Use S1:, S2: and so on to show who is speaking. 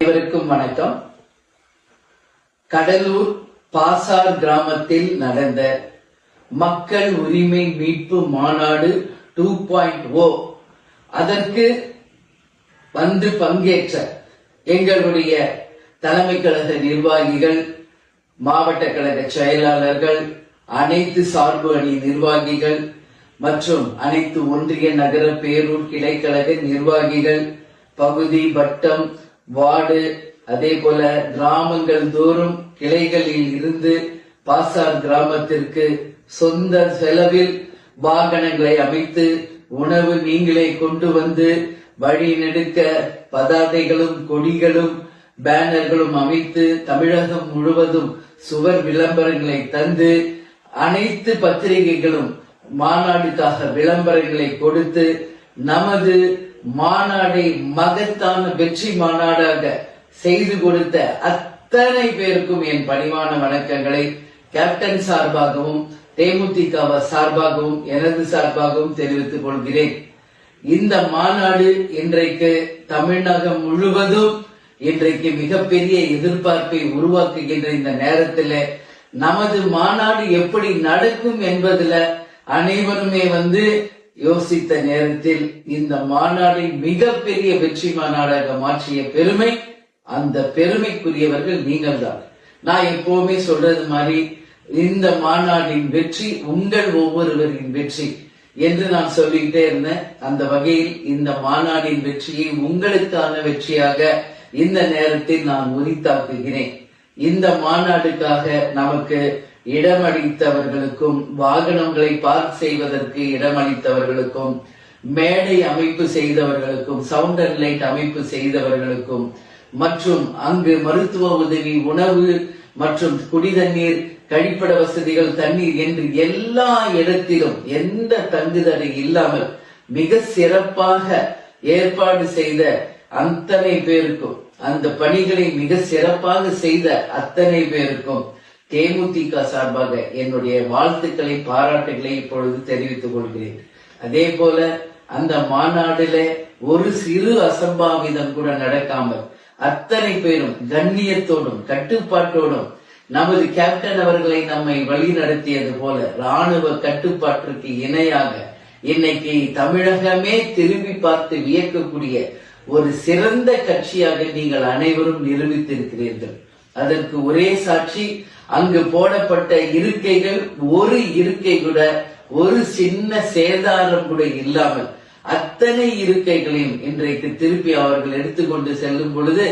S1: அனைவருக்கும் வணக்கம். கடலூர் பாசார் கிராமத்தில் நடந்த மக்கள் உரிமை மீட்பு மாநாடு 2.0 அதற்கு வந்து பங்கேற்ற எங்களுடைய தலைமை கழக நிர்வாகிகள், மாவட்ட கழக செயலாளர்கள், அனைத்து சார்பு அணி நிர்வாகிகள் மற்றும் அனைத்து ஒன்றிய நகர பேரூர் கிளைக்கழக நிர்வாகிகள், பகுதி வட்டம் வார்டு அதே போல கிராமங்கள் தோறும் கிளைகளில் இருந்து பாசார் கிராமத்திற்கு சொந்த செலவில் வாகனங்களை அமைத்து உணவு நீங்களே கொண்டு வந்து வழி நெடுக்க பதாதைகளும் கொடிகளும் பேனர்களும் அமைத்து தமிழகம் முழுவதும் சுவர் விளம்பரங்களை தந்து அனைத்து பத்திரிகைகளும் மாநாடுக்காக விளம்பரங்களை கொடுத்து நமது மாநாடை மகத்தான வெற்றி மாநாடாக செய்து கொடுத்த அத்தனை பேருக்கும் என் பணிவான வணக்கங்களை கேப்டன் சார்பாகவும் தேமுதிக சார்பாகவும் எனது சார்பாகவும் தெரிவித்துக் கொள்கிறேன். இந்த மாநாடு இன்றைக்கு தமிழகம் முழுவதும் இன்றைக்கு மிகப்பெரிய எதிர்பார்ப்பை உருவாக்குகின்ற இந்த நேரத்தில் நமது மாநாடு எப்படி நடக்கும் என்பதுல அனைவருமே யோசித்த நேரத்தில் இந்த மாநாடை மிகப்பெரிய வெற்றி மாநாடாக மாற்றிய பெருமை, அந்த பெருமைக்குரியவர்கள் நீங்கள் தான். நான் எப்பவுமே சொல்றது மாதிரி இந்த மாநாட்டின் வெற்றி உங்கள் ஒவ்வொருவரின் வெற்றி என்று நான் சொல்லிக்கிட்டே இருந்தேன். அந்த வகையில் இந்த மாநாட்டின் வெற்றியை உங்களுக்கான வெற்றியாக இந்த நேரத்தில் நான் உரித்தாக்குகிறேன். இந்த மாநாடுக்காக நமக்கு இடமளித்தவர்களுக்கும், வாகனங்களை பார்க் செய்வதற்கு இடமளித்தவர்களுக்கும், மேடை அமைப்பு செய்தவர்களுக்கும், சவுண்ட் அண்ட் லைட் அமைப்பு செய்தவர்களுக்கும் மற்றும் அங்கு மருத்துவ உதவி, உணவு மற்றும் குடிதண்ணீர், கழிப்பட வசதிகள், தண்ணீர் என்று எல்லா இடத்திலும் எந்த தங்குதடை இல்லாமல் மிக சிறப்பாக ஏற்பாடு செய்த அத்தனை பேருக்கும், அந்த பணிகளை மிக சிறப்பாக செய்த அத்தனை பேருக்கும் தேமுதிக சார்பாக என்னுடைய வாழ்த்துக்களை, பாராட்டுகளை இப்பொழுது தெரிவித்துக் கொள்கிறேன். அதே போல அந்த மாநாடுல ஒரு சிறு அசம்பாவிதம் கூட நடக்காமல் அத்தனை பேரும் கண்ணியத்தோடும் கட்டுப்பாட்டோடும் நமது கேப்டன் அவர்களை நம்மை வழி நடத்தியது போல ராணுவ கட்டுப்பாட்டிற்கு இணையாக இன்னைக்கு தமிழகமே திரும்பி பார்த்து வியக்கக்கூடிய ஒரு சிறந்த கட்சியாக நீங்கள் அனைவரும் நிரூபித்திருக்கிறீர்கள். அதற்கு ஒரே சாட்சி, அங்கு போடப்பட்ட இருக்கைகள் ஒரு இருக்கை கூட ஒரு சின்ன சேதாரம் கூட இல்லாமல் அத்தனை இருக்கைகளையும் இன்றைக்கு திருப்பி அவர்கள் எடுத்துக்கொண்டு செல்லும் பொழுது